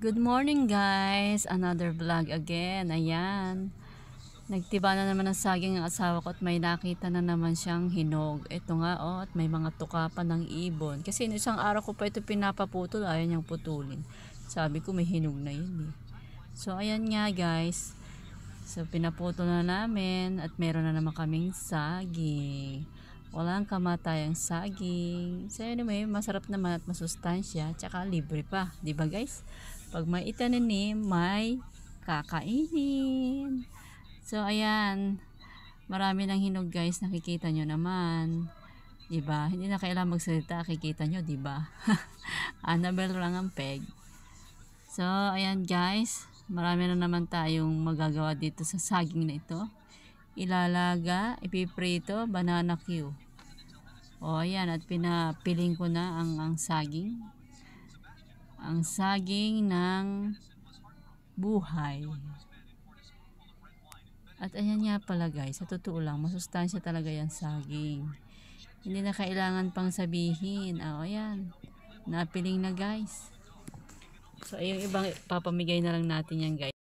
Good morning guys! Another vlog again. Ayan. Nagtiba na naman ng saging ang asawa ko at may nakita na naman siyang hinog. Ito nga at may mga tuka pa ng ibon. Kasi isang araw ko pa ito pinapaputol, ayaw niyang putulin. Sabi ko may hinog na yun eh. So ayan nga guys. So pinaputol na namin at meron na naman kaming saging. Walang kamatayang saging. So anyway, masarap naman at masustansya. Tsaka libre pa. Diba guys? Pag may itanim, may kakainin. So ayan. Marami ng hinog guys. Nakikita nyo naman. Diba? Hindi na kailangan magsalita. Kikita nyo, diba? Annabelle lang ang peg. So ayan guys. Marami na naman tayong magagawa dito sa saging na ito. Ilalaga, ipiprito, banana Q. O ayan, at pinapiling ko na ang saging. Ang saging ng buhay. At ayan nga pala guys, sa totoo lang, masustansya talaga yan saging. Hindi na kailangan pang sabihin. O ayan, napiling na guys. So yung ibang papamigay na lang natin yan guys.